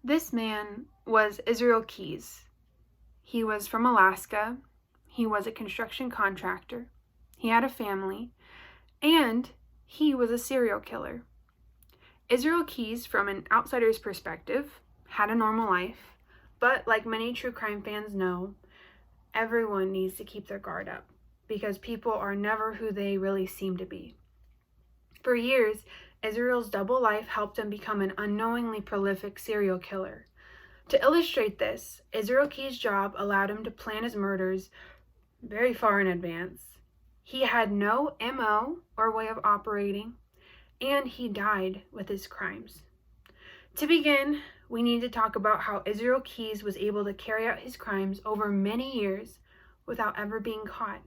This man was Israel Keyes. He was from Alaska. He was a construction contractor. He had a family, and he was a serial killer. Israel Keyes, from an outsider's perspective, had a normal life, but like many true crime fans know, everyone needs to keep their guard up because people are never who they really seem to be. For years, Israel's double life helped him become an unknowingly prolific serial killer. To illustrate this, Israel Keyes' job allowed him to plan his murders very far in advance. He had no MO or way of operating, and he died with his crimes. To begin, we need to talk about how Israel Keyes was able to carry out his crimes over many years without ever being caught.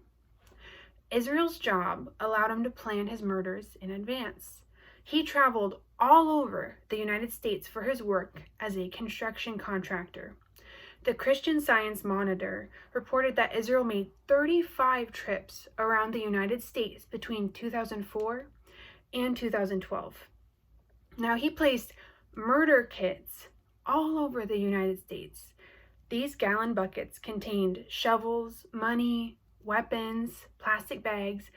Israel's job allowed him to plan his murders in advance. He traveled all over the United States for his work as a construction contractor. The Christian Science Monitor reported that Israel made 35 trips around the United States between 2004 and 2012. Now, he placed murder kits all over the United States. These gallon buckets contained shovels, money, weapons, plastic bags,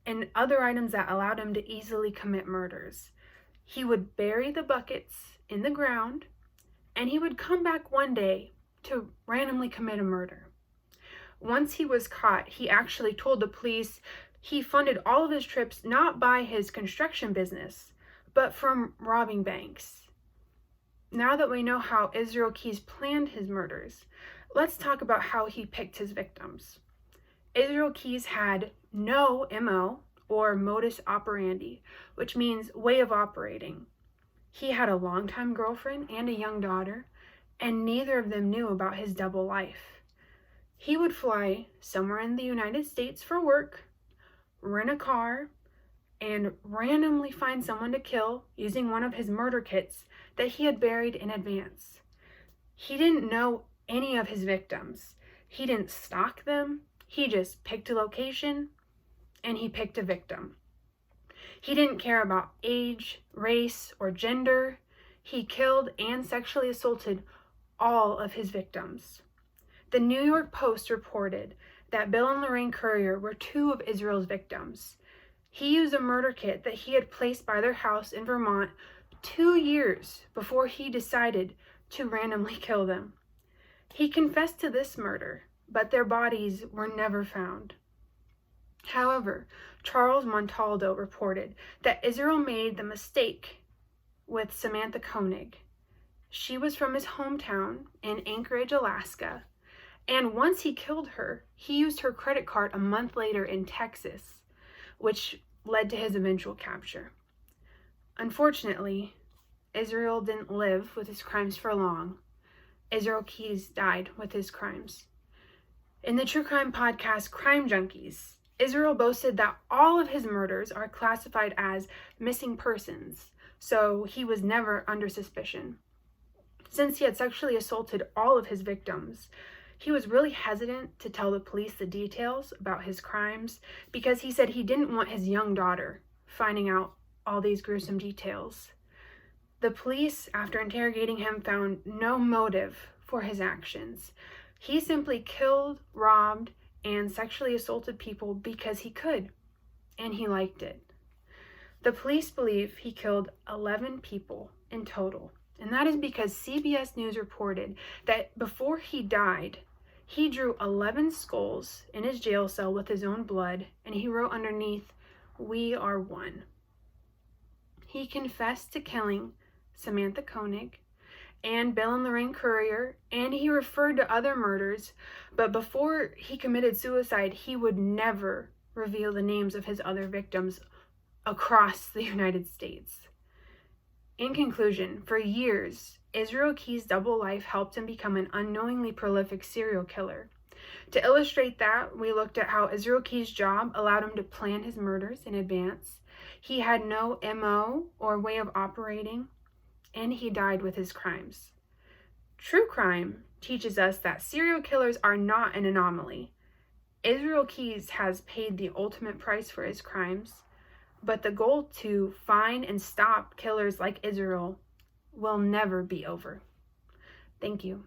and other items that allowed him to easily commit murders. He would bury the buckets in the ground, and he would come back one day to randomly commit a murder. Once he was caught, he actually told the police he funded all of his trips not by his construction business, but from robbing banks. Now that we know how Israel Keyes planned his murders, let's talk about how he picked his victims. Israel Keyes had no MO or modus operandi, which means way of operating. He had a longtime girlfriend and a young daughter, and neither of them knew about his double life. He would fly somewhere in the United States for work, rent a car, and randomly find someone to kill using one of his murder kits that he had buried in advance. He didn't know any of his victims. He didn't stalk them. He just picked a location and he picked a victim. He didn't care about age, race, or gender. He killed and sexually assaulted all of his victims. The New York Post reported that Bill and Lorraine Currier were two of Israel's victims. He used a murder kit that he had placed by their house in Vermont 2 years before he decided to randomly kill them. He confessed to this murder, but their bodies were never found. However, Charles Montaldo reported that Israel made the mistake with Samantha Koenig. She was from his hometown in Anchorage, Alaska, and once he killed her, he used her credit card a month later in Texas, which led to his eventual capture. Unfortunately, Israel didn't live with his crimes for long. Israel Keyes died with his crimes. In the true crime podcast Crime Junkies, Israel boasted that all of his murders are classified as missing persons, so he was never under suspicion. Since he had sexually assaulted all of his victims, he was really hesitant to tell the police the details about his crimes because he said he didn't want his young daughter finding out all these gruesome details. The police, after interrogating him, found no motive for his actions. He simply killed, robbed, and sexually assaulted people because he could, and he liked it. The police believe he killed 11 people in total, and that is because CBS News reported that before he died, he drew 11 skulls in his jail cell with his own blood, and he wrote underneath, "We are one." He confessed to killing Samantha Koenig and Bill and Lorraine Currier, and he referred to other murders, but before he committed suicide, he would never reveal the names of his other victims across the United States. In conclusion, for years, Israel Keyes' double life helped him become an unknowingly prolific serial killer. To illustrate that, we looked at how Israel Keyes' job allowed him to plan his murders in advance. He had no MO or way of operating, and he died with his crimes. True crime teaches us that serial killers are not an anomaly. Israel Keyes has paid the ultimate price for his crimes, but the goal to find and stop killers like Israel will never be over. Thank you.